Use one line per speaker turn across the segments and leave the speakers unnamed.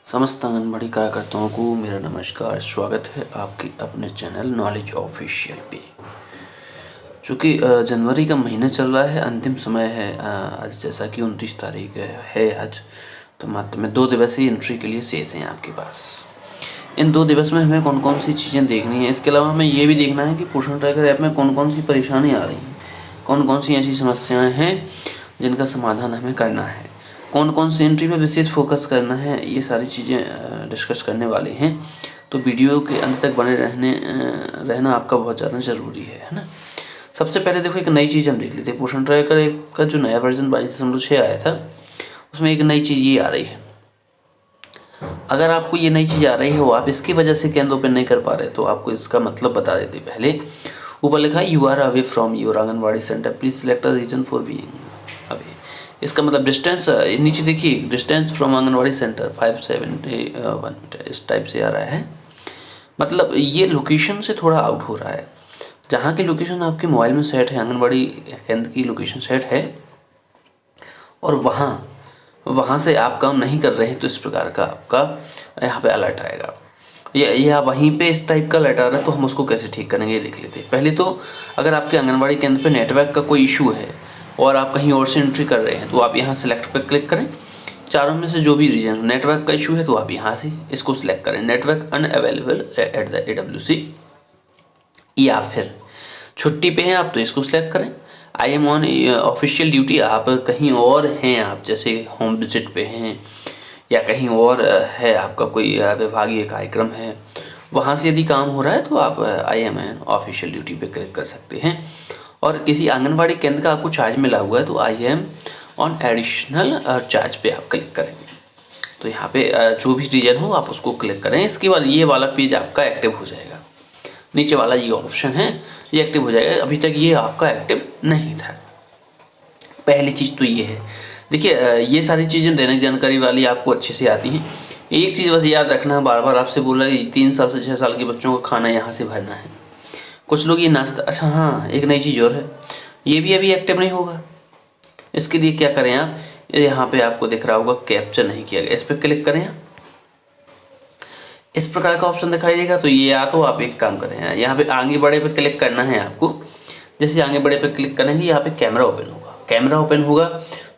समस्त आंगनबाड़ी कार्यकर्ताओं को मेरा नमस्कार। स्वागत है आपके अपने चैनल नॉलेज ऑफिशियल पे। चूँकि जनवरी का महीना चल रहा है, अंतिम समय है आज, जैसा कि 29 तारीख है आज, तो मात्र में 2 दिवसीय एंट्री के लिए शेष हैं आपके पास। इन 2 दिवस में हमें कौन कौन सी चीज़ें देखनी है, इसके अलावा हमें ये भी देखना है कि पोषण ट्रैकर ऐप में कौन कौन सी परेशानी आ रही हैं, कौन कौन सी ऐसी समस्याएँ हैं जिनका समाधान हमें करना है, कौन कौन सी एंट्री पे विशेष फोकस करना है। ये सारी चीज़ें डिस्कस करने वाले हैं, तो वीडियो के अंत तक बने रहना आपका बहुत ज़्यादा ज़रूरी है ना। सबसे पहले देखो, एक नई चीज़ हम देख लेते हैं। पोषण ट्रैकर का जो नया वर्जन 22.6 आया था, उसमें एक नई चीज़ ये आ रही है। अगर आपको ये नई चीज़ आ रही है वो आप इसकी वजह से केंद्र ओपन नहीं कर पा रहे, तो आपको इसका मतलब बता देते पहले। ऊपर लिखा है you are away from your anganwadi centre, please select a reason for being away. इसका मतलब डिस्टेंस, नीचे देखिए, distance from anganwadi centre 571 metre, इस टाइप से आ रहा है। मतलब ये लोकेशन से थोड़ा आउट हो रहा है। जहाँ की लोकेशन आपके मोबाइल में सेट है, आंगनबाड़ी केंद्र की लोकेशन सेट है, और वहाँ से आप काम नहीं कर रहे हैं, तो इस प्रकार का आपका यहाँ पे अलर्ट आएगा। या वहीं पे इस टाइप का अलर्ट आ रहा है, तो हम उसको कैसे ठीक करेंगे ये देख लेते हैं। पहले तो अगर आपके आंगनबाड़ी केंद्र पे नेटवर्क का कोई इशू है और आप कहीं और से एंट्री कर रहे हैं, तो आप यहाँ सेलेक्ट पर क्लिक करें। चारों में से जो भी रीजन नेटवर्क का इशू है, तो आप यहाँ से इसको सिलेक्ट करें, network unavailable at the AWC। या फिर छुट्टी पे हैं आप, तो इसको सिलेक्ट करें। I am on official duty, आप कहीं और हैं, आप जैसे होम विजिट पे हैं या कहीं और है, आपका कोई विभागीय कार्यक्रम है, वहाँ से यदि काम हो रहा है, तो आप I am an official duty पे क्लिक कर सकते हैं। और किसी आंगनबाड़ी केंद्र का आपको चार्ज मिला हुआ है, तो I am on additional charge पे आप क्लिक करेंगे। तो यहाँ पे जो भी रीजन हो आप उसको क्लिक करें। इसके बाद ये वाला पेज आपका एक्टिव हो जाएगा। नीचे वाला ये ऑप्शन है, ये एक्टिव हो जाएगा। अभी तक ये आपका एक्टिव नहीं था। पहली चीज़ तो ये है। देखिए, ये सारी चीज़ें दैनिक जानकारी वाली आपको अच्छे से आती हैं। एक चीज़ बस याद रखना, बार बार आपसे बोला कि 3 साल से 6 साल के बच्चों का खाना यहाँ से भरना है। कुछ लोग ये नाश्ता, अच्छा हाँ, एक नई चीज़ और है, ये भी अभी एक्टिव नहीं होगा। इसके लिए क्या करें आप, यहाँ पे आपको दिख रहा होगा कैप्चर नहीं किया गया, इस पर क्लिक करें। इस प्रकार का ऑप्शन दिखाई देगा। तो ये, या तो आप एक काम करें, यहाँ पे आगे बढ़े पे क्लिक करना है आपको। जैसे आगे बढ़े पे क्लिक करेंगे, यहाँ पे कैमरा ओपन होगा। कैमरा ओपन होगा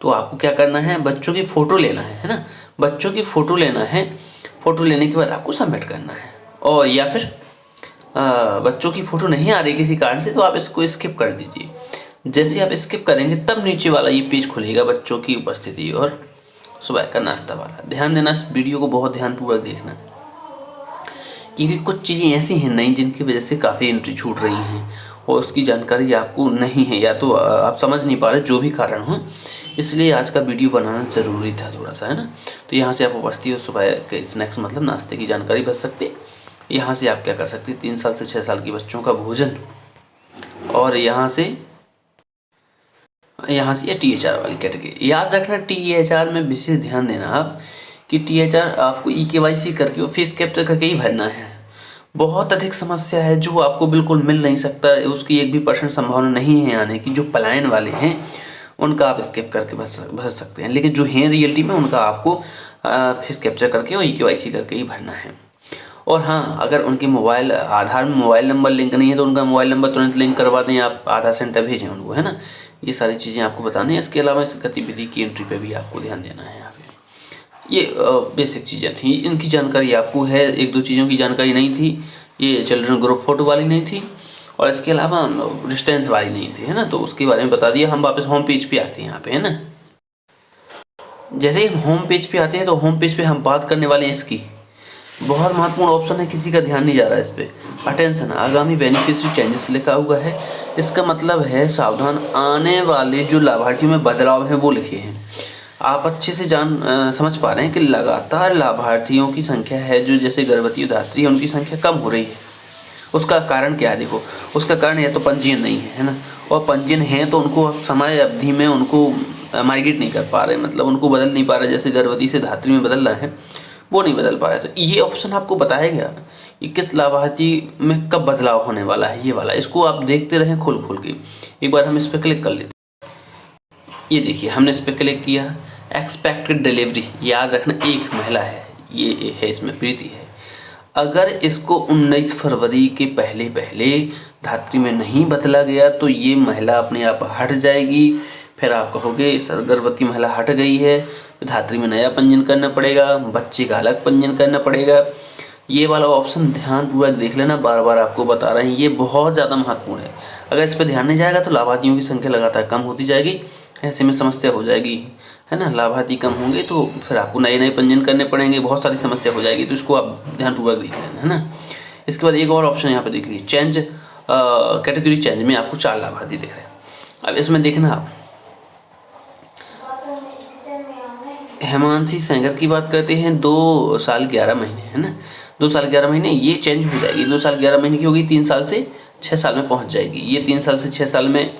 तो आपको क्या करना है, बच्चों की फ़ोटो लेना है ना। बच्चों की फ़ोटो लेना है। फ़ोटो लेने के बाद आपको सबमिट करना है। और या फिर बच्चों की फ़ोटो नहीं आ रही किसी कारण से, तो आप इसको स्किप कर दीजिए। जैसे आप स्किप करेंगे, तब नीचे वाला ये पेज खुलेगा, बच्चों की उपस्थिति और सुबह का नाश्ता वाला। ध्यान देना, इस वीडियो को बहुत ध्यानपूर्वक देखना, क्योंकि कुछ चीज़ें ऐसी हैं नहीं जिनकी वजह से काफ़ी एंट्री छूट रही हैं और उसकी जानकारी आपको नहीं है, या तो आप समझ नहीं पा रहे, जो भी कारण हो। इसलिए आज का वीडियो बनाना ज़रूरी था थोड़ा सा, है ना। तो यहाँ से आप उपस्थिति और सुबह के स्नैक्स मतलब नाश्ते की जानकारी भर सकते। यहाँ से आप क्या कर सकते, 3 साल से 6 साल के बच्चों का भोजन, और यहाँ से ये THR वाली कैटेगरी। याद रखना, THR में विशेष ध्यान देना आप कि THR आपको eKYC करके और फेस कैप्चर करके ही भरना है। बहुत अधिक समस्या है जो आपको बिल्कुल मिल नहीं सकता, उसकी 1% संभावना नहीं है आने की। जो पलायन वाले हैं उनका आप स्किप करके भर सकते हैं, लेकिन जो हैं रियलिटी में, उनका आपको फेस कैप्चर करके और eKYC करके ही भरना है। और हाँ, अगर उनके आधार में मोबाइल नंबर लिंक नहीं है, तो उनका मोबाइल नंबर तुरंत लिंक करवा दें, आप आधार सेंटर भेजें उनको, है ना। ये सारी चीज़ें आपको बतानी है। इसके अलावा इस गतिविधि की एंट्री पे भी आपको ध्यान देना है। यहाँ पे ये बेसिक चीज़ें थी, इनकी जानकारी आपको है। 1-2 चीज़ों की जानकारी नहीं थी, ये चिल्ड्रन ग्रुप फोटो वाली नहीं थी, और इसके अलावा डिस्टेंस वाली नहीं थी, है ना। तो उसके बारे में बता दिया। हम वापस होम पेज पे आते हैं यहाँ पे, है ना। जैसे ही हम होम पेज पे आते हैं, तो होम पेज पे हम बात करने वाले हैं इसकी। बहुत महत्वपूर्ण ऑप्शन है, किसी का ध्यान नहीं जा रहा है इस पर। अटेंशन, आगामी बेनिफिशियरी चेंजेस लिखा हुआ है। इसका मतलब है सावधान, आने वाले जो लाभार्थियों में बदलाव हैं वो लिखे हैं। आप अच्छे से समझ पा रहे हैं कि लगातार लाभार्थियों की संख्या है, जो जैसे गर्भवती धात्री है, उनकी संख्या कम हो रही है। उसका कारण क्या है, देखो, उसका कारण या तो पंजीयन नहीं है ना, और पंजीयन है तो उनको समय अवधि में उनको माइग्रेट नहीं कर पा रहे, मतलब उनको बदल नहीं पा रहे। जैसे गर्भवती से धात्री में बदल रहा है, वो नहीं बदल पा रहा है। तो ये ऑप्शन आपको बताएगा कि किस लाभार्थी में कब बदलाव होने वाला है, ये वाला। इसको आप देखते रहें खोल के। एक बार हम इस पर क्लिक कर लेते हैं। ये देखिए, हमने इस पर क्लिक किया। एक्सपेक्टेड डिलीवरी, याद रखना 1 महिला है, ये है, इसमें प्रीति है। अगर इसको 19 फरवरी के पहले पहले धात्री में नहीं बदला गया तो ये महिला अपने आप हट जाएगी। फिर आप कहोगे इस गर्भवती महिला हट गई है, धात्री में नया पंजीयन करना पड़ेगा, बच्चे का अलग पंजीयन करना पड़ेगा। ये वाला ऑप्शन ध्यानपूर्वक देख लेना, बार बार आपको बता रहे हैं, ये बहुत ज़्यादा महत्वपूर्ण है। अगर इस पर ध्यान नहीं जाएगा तो लाभार्थियों की संख्या लगातार कम होती जाएगी, ऐसे में समस्या हो जाएगी, है ना। लाभार्थी कम होंगे तो फिर आपको नए नए पंजीयन करने पड़ेंगे, बहुत सारी समस्या हो जाएगी, तो इसको आप ध्यानपूर्वक देख लेना, है ना। इसके बाद एक और ऑप्शन यहाँ पे देख लीजिए, चेंज कैटेगरी चेंज में आपको 4 लाभार्थी दिख रहे हैं। अब इसमें देखना आप हेमांशी सेंगर की बात करते हैं, 2 साल 11 महीने, है ना, 2 साल 11 महीने, ये चेंज हो जाएगी। 2 साल 11 महीने की होगी, 3 साल से 6 साल में पहुंच जाएगी। ये 3 साल से 6 साल में,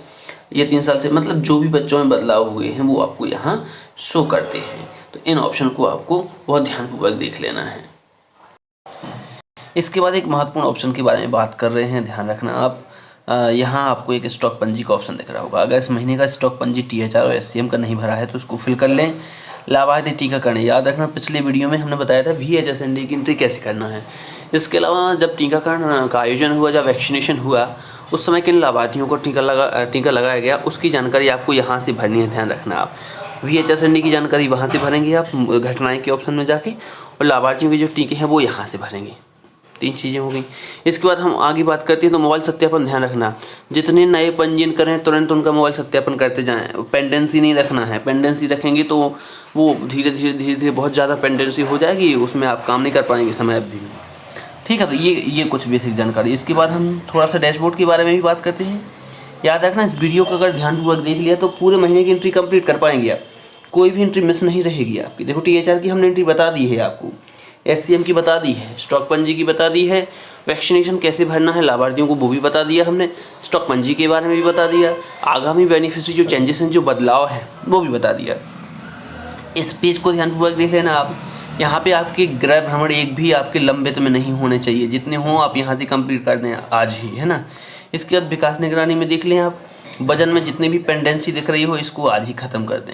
ये 3 साल से मतलब जो भी बच्चों में बदलाव हुए हैं वो आपको यहाँ शो करते हैं। तो इन ऑप्शन को आपको बहुत ध्यानपूर्वक देख लेना है। इसके बाद एक महत्वपूर्ण ऑप्शन के बारे में बात कर रहे हैं, ध्यान रखना आप। यहाँ आपको एक स्टॉक पंजी का ऑप्शन दिख रहा होगा। अगर इस महीने का स्टॉक पंजी THR और SCM का नहीं भरा है तो उसको फिल कर लें। लाभार्थी टीकाकरण, याद रखना पिछले वीडियो में हमने बताया था VHSND की एंट्री कैसे करना है। इसके अलावा जब टीकाकरण का आयोजन हुआ, जब वैक्सीनेशन हुआ, उस समय किन लाभार्थियों को टीका लगाया गया, उसकी जानकारी आपको यहाँ से भरनी है, ध्यान रखना आप। VHSND की जानकारी वहाँ से भरेंगे आप घटनाएँ के ऑप्शन में जाके, और लाभार्थियों के जो टीके हैं वो यहाँ से भरेंगे। 3 चीज़ें हो गई। इसके बाद हम आगे बात करते हैं तो मोबाइल सत्यापन, ध्यान रखना, जितने नए पंजीयन करें तुरंत उनका मोबाइल सत्यापन करते जाएं। पेंडेंसी नहीं रखना है, पेंडेंसी रखेंगे तो वो धीरे धीरे बहुत ज़्यादा पेंडेंसी हो जाएगी, उसमें आप काम नहीं कर पाएंगे समय अवधि में। ठीक है, तो ये कुछ बेसिक जानकारी। इसके बाद हम थोड़ा सा डैशबोर्ड के बारे में भी बात करते हैं। याद रखना, इस वीडियो को अगर ध्यानपूर्वक देख लिया तो पूरे महीने की एंट्री कंप्लीट कर पाएंगे आप, कोई भी एंट्री मिस नहीं रहेगी आपकी। देखो THR की हमने एंट्री बता दी है आपको, SCM की बता दी है, स्टॉक पंजी की बता दी है, वैक्सीनेशन कैसे भरना है लाभार्थियों को वो भी बता दिया हमने, स्टॉक पंजी के बारे में भी बता दिया, आगामी बेनिफिशियरी जो चेंजेस हैं, जो बदलाव है वो भी बता दिया। इस पेज को ध्यानपूर्वक देख लेना आप। यहाँ पे आपके गृह भ्रमण एक भी आपके लंबित में नहीं होने चाहिए, जितने हों आप यहाँ से कंप्लीट कर दें आज ही, है ना। इसके बाद विकास निगरानी में देख लें आप, वजन में जितनी भी पेंडेंसी दिख रही हो इसको आज ही ख़त्म कर दें।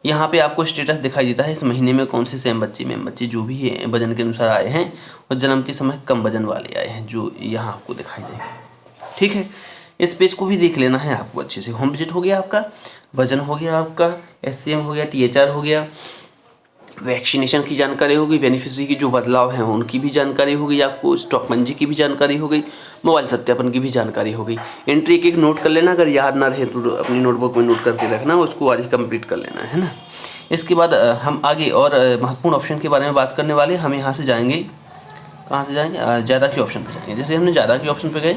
यहाँ पे आपको स्टेटस दिखाई देता है इस महीने में कौन से सेम बच्चे जो भी है वजन के अनुसार आए हैं और जन्म के समय कम वजन वाले आए हैं, जो यहाँ आपको दिखाई देगा। ठीक है, इस पेज को भी देख लेना है आपको अच्छे से। होम विजिट हो गया आपका, वजन हो गया आपका, SCM हो गया, THR हो गया, वैक्सीनेशन की जानकारी होगी, बेनिफिशियरी की जो बदलाव हैं उनकी भी जानकारी होगी आपको, स्टॉक पंजी की भी जानकारी हो गई, मोबाइल सत्यापन की भी जानकारी हो गई। एंट्री एक नोट कर लेना, अगर याद ना रहे तो अपनी नोटबुक में नोट करके रखना, उसको आज ही कंप्लीट कर लेना, है ना। इसके बाद हम आगे और महत्वपूर्ण ऑप्शन के बारे में बात करने वाले। हम यहाँ से जाएंगे, कहाँ से जाएंगे, ज़्यादा के ऑप्शन पर जाएंगे। जैसे हमने ज़्यादा के ऑप्शन पर गए,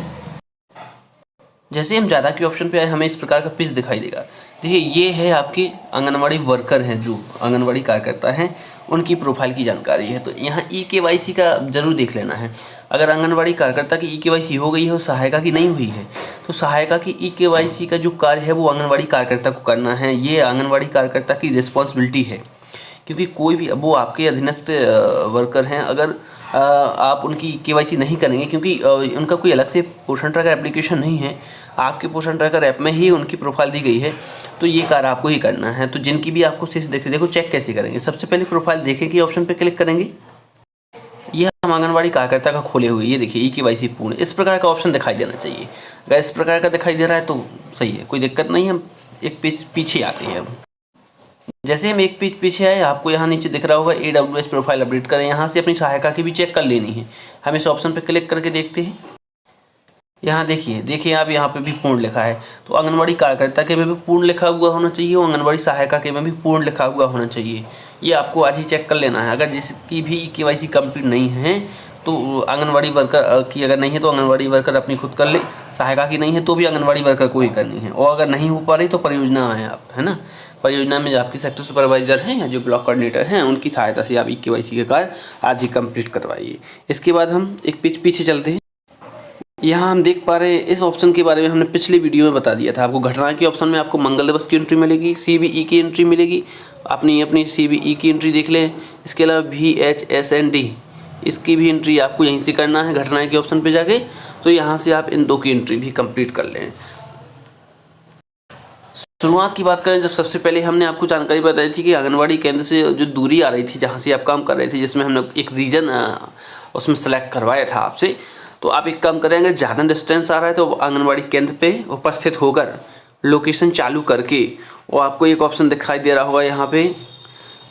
जैसे हम ज़्यादा के ऑप्शन पे आए हमें इस प्रकार का पेज दिखाई देगा। देखिए, ये है आपके आंगनवाड़ी वर्कर हैं, जो आंगनवाड़ी कार्यकर्ता हैं, उनकी प्रोफाइल की जानकारी है। तो यहाँ EKYC का ज़रूर देख लेना है। अगर आंगनवाड़ी कार्यकर्ता की EKYC हो गई है और सहायिका की नहीं हुई है तो सहायिका की EKYC का जो कार्य है वो आंगनवाड़ी कार्यकर्ता को करना है। ये आंगनवाड़ी कार्यकर्ता की रिस्पॉन्सिबिलिटी है, क्योंकि कोई भी वो आपके अधीनस्थ वर्कर हैं, अगर आप उनकी KYC नहीं करेंगे, क्योंकि उनका कोई अलग से पोषण ट्रैकर एप्लीकेशन नहीं है, आपके पोषण ट्रैकर ऐप में ही उनकी प्रोफाइल दी गई है, तो ये कार्य आपको ही करना है। तो जिनकी भी आपको शेष देखो चेक कैसे करेंगे, सबसे पहले प्रोफाइल देखें कि ऑप्शन पर क्लिक करेंगे। ये हम आंगनवाड़ी कार्यकर्ता का खोले हुए, ये देखिए EKYC पूर्ण, इस प्रकार का ऑप्शन दिखाई देना चाहिए। अगर इस प्रकार का दिखाई दे रहा है तो सही है, कोई दिक्कत नहीं है। हम एक पेज पीछे आते हैं। जैसे हम एक पेज पीछे आए, आपको यहाँ नीचे दिख रहा होगा AWS प्रोफाइल अपडेट करें। यहाँ से अपनी सहायिका की भी चेक कर लेनी है। हम इस ऑप्शन पर क्लिक करके देखते हैं। यहाँ देखिए आप, यहाँ पे भी पूर्ण लिखा है, तो आंगनवाड़ी कार्यकर्ता के में भी पूर्ण लिखा हुआ होना चाहिए और आंगनवाड़ी सहायिका के में भी पूर्ण लिखा हुआ होना चाहिए। ये आपको आज ही चेक कर लेना है। अगर जिसकी भी KYC कंप्लीट नहीं है तो आंगनवाड़ी वर्कर की अगर नहीं है तो आंगनवाड़ी वर्कर अपनी खुद कर ले, सहायिका की नहीं है तो भी आंगनवाड़ी वर्कर को ही करनी है। और अगर नहीं हो पा रही तो परियोजना आए आप, है ना, परियोजना में जो आपकी सेक्टर सुपरवाइजर हैं या जो ब्लॉक कोऑर्डिनेटर हैं उनकी सहायता से आप KYC के कार्य आज ही कंप्लीट करवाइए। इसके बाद हम एक पेज पीछे चलते हैं। यहाँ हम देख पा रहे हैं इस ऑप्शन के बारे में हमने पिछले वीडियो में बता दिया था आपको। घटना के ऑप्शन में आपको मंगल दिवस की एंट्री मिलेगी, CBE की एंट्री मिलेगी, अपनी CBE की एंट्री देख लें। इसके अलावा VHSND इसकी भी एंट्री आपको यहीं से करना है घटनाएं के ऑप्शन पे जाके, तो यहाँ से आप इन 2 की एंट्री भी कंप्लीट कर लें। शुरुआत की बात करें, जब सबसे पहले हमने आपको जानकारी बताई थी कि आंगनवाड़ी केंद्र से जो दूरी आ रही थी, जहाँ से आप काम कर रहे थे, जिसमें हमने एक रीजन उसमें सेलेक्ट करवाया था आपसे, तो आप एक काम करेंगे, ज़्यादा डिस्टेंस आ रहा है तो आंगनवाड़ी केंद्र पे उपस्थित होकर लोकेशन चालू करके, और आपको एक ऑप्शन दिखाई दे रहा होगा यहाँ पे,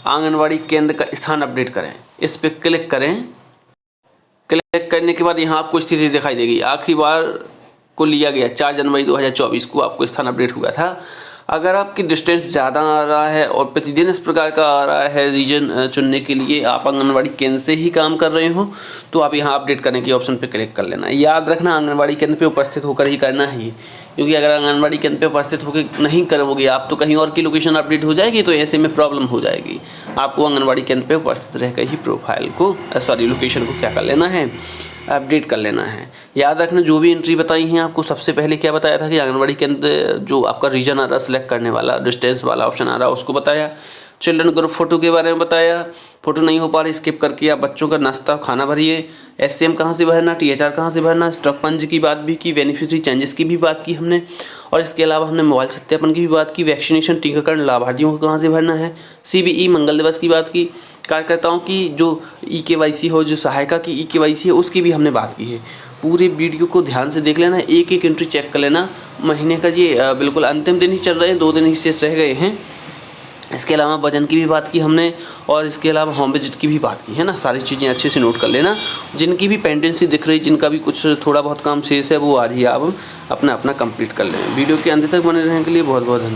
आंगनवाड़ी केंद्र का स्थान अपडेट करें, इस पर क्लिक करें। क्लिक करने के बाद यहाँ आपको स्थिति दिखाई देगी। आखिरी बार को लिया गया 4 जनवरी 2024 को आपको स्थान अपडेट हुआ था। अगर आपकी डिस्टेंस ज़्यादा आ रहा है और प्रतिदिन इस प्रकार का आ रहा है रीजन चुनने के लिए, आप आंगनवाड़ी केंद्र से ही काम कर रहे हो, तो आप यहाँ अपडेट करने के ऑप्शन पे क्लिक कर लेना। याद रखना, आंगनवाड़ी केंद्र पे उपस्थित होकर ही करना है, क्योंकि अगर आंगनवाड़ी केंद्र पे उपस्थित होकर नहीं करोगे आप, तो कहीं और की लोकेशन अपडेट हो जाएगी, तो ऐसे में प्रॉब्लम हो जाएगी। आपको आंगनवाड़ी केंद्र पे उपस्थित रहकर ही प्रोफाइल को लोकेशन को क्या कर लेना है, अपडेट कर लेना है। याद रखना, जो भी एंट्री बताई हैं आपको, सबसे पहले क्या बताया था कि आंगनवाड़ी के अंदर जो आपका रीजन आ रहा है सेलेक्ट करने वाला, डिस्टेंस वाला ऑप्शन आ रहा है, उसको बताया। चिल्ड्रन ग्रुप फोटो के बारे में बताया, फोटो नहीं हो पा रही स्किप करके आप बच्चों का नाश्ता खाना भरिए। एससीएम कहाँ से भरना, टीएचआर कहाँ से भरना, स्टॉक पंच की बात भी की, बेनिफिशियरी चेंजेस की भी बात की हमने, और इसके अलावा हमने मोबाइल सत्यापन की भी बात की, वैक्सीनेशन टीकाकरण लाभार्थियों को कहाँ से भरना है, सीबीई मंगल दिवस की बात की, कार्यकर्ताओं की जो ईकेवाईसी हो, जो सहायिका की ईकेवाईसी है, उसकी भी हमने बात की है। पूरे वीडियो को ध्यान से देख लेना, एक एक एंट्री चेक कर लेना। महीने का ये बिल्कुल अंतिम दिन ही चल रहे हैं, 2 दिन ही शेष रह गए हैं। इसके अलावा वजन की भी बात की हमने, और इसके अलावा होम विजिट की भी बात की है ना। सारी चीज़ें अच्छे से नोट कर लेना। जिनकी भी पेंडेंसी दिख रही, जिनका भी कुछ थोड़ा बहुत काम शेष है, वो आज ही आप अपना कंप्लीट कर लें। वीडियो के अंत तक बने रहने के लिए बहुत बहुत धन्यवाद।